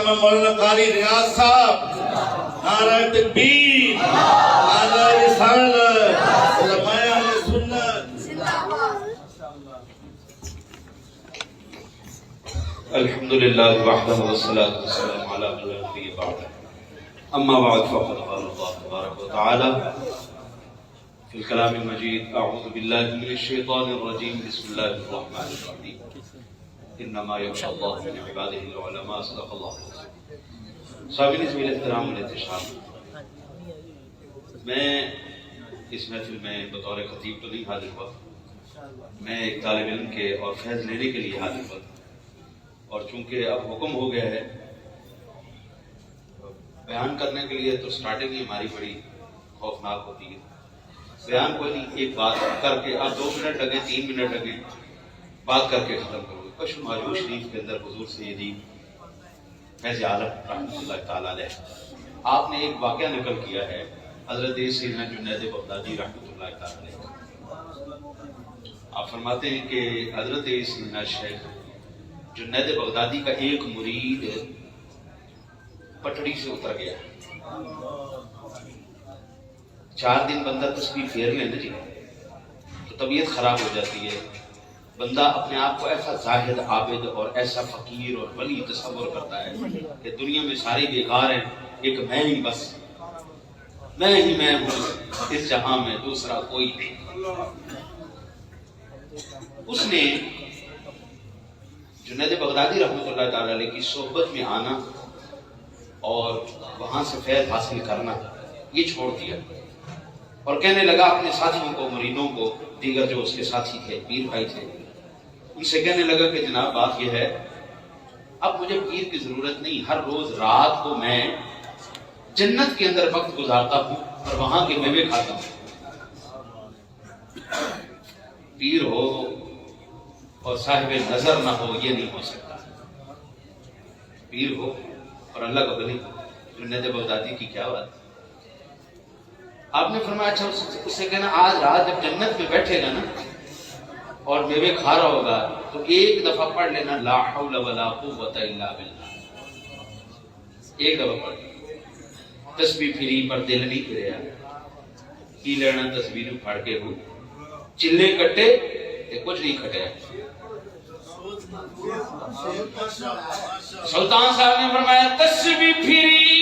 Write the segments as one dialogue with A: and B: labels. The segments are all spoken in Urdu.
A: علامہ مولانا قاری ریاض صاحب، نعرہ تکبیر، نعرہ رسالت، علماء اہل سنت۔
B: الحمدللہ وحدہ والصلاة والسلام علی من لا نبی بعدہ، اما بعد فقد قال اللہ تبارک وتعالی فی الکلام المجید: اعوذ باللہ من الشیطان الرجیم، بسم اللہ الرحمن الرحیم، انما یخشی اللہ من عبادہ العلماء۔ صدق اللہ العظیم۔ سامعین ذوی الاحترام والاحتشام، میں اس محفل میں بطور خطیب تو نہیں حاضر ہوا، میں ایک طالب علم کے اور فیض لینے کے لیے حاضر ہوا، اور چونکہ اب حکم ہو گیا ہے بیان کرنے کے لیے، تو سٹارٹنگ ہی ہماری بڑی خوفناک ہوتی ہے۔ بیان کوئی نہیں، ایک بات کر کے اب 2 منٹ لگے 3 منٹ لگے بات کر کے ختم کرو۔ کشف ماجوج شریف کے اندر حضور سیدی فیض عالم رحمۃ اللہ تعالیٰ علیہ آپ نے ایک واقعہ نقل کیا ہے حضرت سیدنا جنید بغدادی رحمۃ اللہ تعالیٰ علیہ۔ آپ فرماتے ہیں کہ حضرت سیدنا شیخ جنید بغدادی کا ایک مرید پٹڑی سے اتر گیا۔ 4 دن بندہ تسبیح پھیر لے نا جی تو طبیعت خراب ہو جاتی ہے، بندہ اپنے آپ کو ایسا زاہد عابد اور ایسا فقیر اور ولی تصور کرتا ہے کہ دنیا میں سارے بیکار ہیں، ایک میں ہی بس، میں ہی میں ہوں اس جہاں میں، دوسرا کوئی نہیں۔ اس نے جنید بغدادی رحمۃ اللہ تعالی علیہ کی صحبت میں آنا اور وہاں سے فیض حاصل کرنا یہ چھوڑ دیا، اور کہنے لگا اپنے ساتھیوں کو، مریدوں کو، دیگر جو اس کے ساتھی تھے، پیر بھائی تھے، ان سے کہنے لگا کہ جناب بات یہ ہے، اب مجھے پیر کی ضرورت نہیں، ہر روز رات کو میں جنت کے اندر وقت گزارتا ہوں اور وہاں کے میوے کھاتا ہوں۔ پیر ہو اور صاحب نظر نہ ہو یہ نہیں ہو سکتا، پیر ہو اور اللہ کا ولی ہو۔ جنید بغدادی کی کیا بات؟ آپ نے فرمایا اچھا اس سے کہنا آج رات جب جنت میں بیٹھے گا نا اور میوے کھا رہا ہوگا تو ایک دفعہ پڑھ لینا لا حول ولا قوت الا باللہ، ایک دفعہ پڑھ لینا۔ تسبیح پھری پر دل نہیں پھریا، کی لینا تسبیح پھاڑ کے ہو، چلے کٹے تے کچھ نہیں کھٹیا۔ سلطان صاحب نے فرمایا تسبیح پھری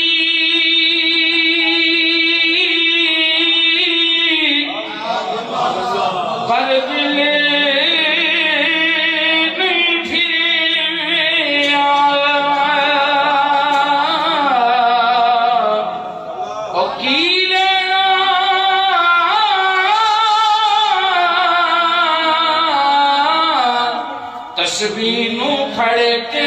B: پر دل نہیں پھریا، اور کی لینا تسبیح نو پھڑ کے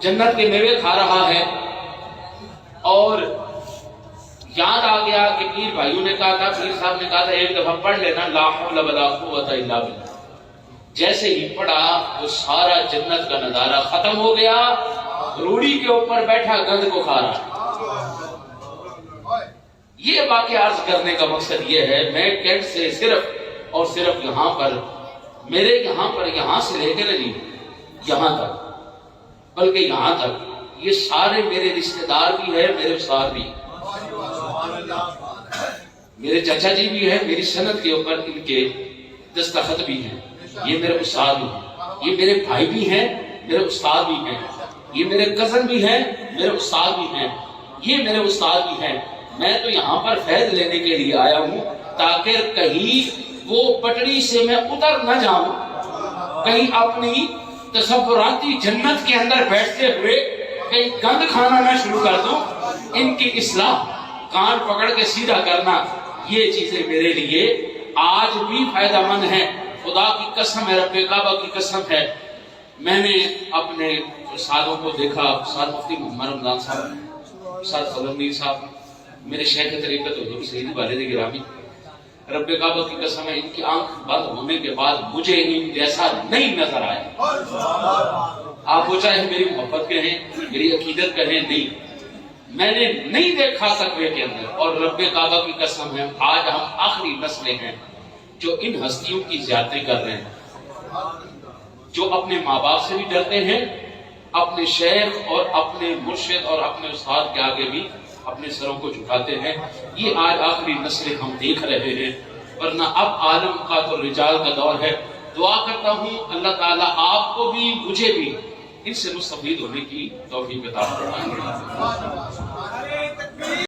B: جنت کے میوے کھا رہا ہے، اور یاد آ گیا کہ پیر بھائیوں نے کہا تھا، پیر صاحب نے کہا تھا ایک دفعہ پڑھ لینا لا حول ولا قوت الا باللہ۔ جیسے ہی پڑھا وہ سارا جنت کا نظارہ ختم ہو گیا، روڑی کے اوپر بیٹھا گند کو کھا رہا۔ یہ واقعہ عرض کرنے کا مقصد یہ ہے، میں کینٹ سے صرف اور صرف یہاں پر، میرے یہاں پر، یہاں سے لے کے نہیں یہاں تک، بلکہ یہاں تک یہ سارے میرے رشتہ دار بھی ہیں، میرے استاد بھی، میرے چچا جی بھی ہیں، میری سند کے اوپر ان کے دستخط بھی ہیں، یہ میرے استاد بھی ہیں، یہ میرے بھائی بھی ہیں، میرے استاد بھی ہیں، یہ میرے کزن بھی ہیں، میرے استاد بھی ہیں، یہ میرے استاد بھی ہیں۔ میں تو یہاں پر فیض لینے کے لیے آیا ہوں تاکہ کہیں وہ پٹڑی سے میں اتر نہ جاؤں، کہیں اپنی تصوراتی جنت کے اندر بیٹھتے ہوئے کہیں گند کھانا نہ شروع کر دوں، ان کی اصلاح، کان پکڑ کے سیدھا کرنا، یہ چیزیں میرے لیے آج بھی فائدہ مند ہیں۔ خدا کی قسم ہے، رب کعبہ کی قسم ہے، میں نے اپنے استادوں کو دیکھا، استاد مفتی محمد رمضان صاحب، استاد فضل میر صاحب، میرے شیخ طریقت حضور سید والد گرامی، رب کعبہ کی قسم ہے ان کی آنکھ بند ہونے کے بعد مجھے ان جیسا نہیں نظر آیا۔ آپ وہ چاہے میری محبت کہیں، میری عقیدت کہیں، نہیں، میں نے نہیں دیکھا تقوی کے اندر۔ اور رب کعبہ کی قسم ہے آج ہم آخری نسلیں ہیں جو ان ہستیوں کی زیادتی کر رہے ہیں، جو اپنے ماں باپ سے بھی ڈرتے ہیں، اپنے شیخ اور اپنے مرشد اور اپنے استاد کے آگے بھی اپنے سروں کو جھکاتے ہیں۔ یہ آج آخری نسلیں ہم دیکھ رہے ہیں، ورنہ اب عالم کا تو رجال کا دور ہے۔ دعا کرتا ہوں اللہ تعالیٰ آپ کو بھی مجھے بھی ان سے مستفید ہونے کی توفیق عطا فرمائے۔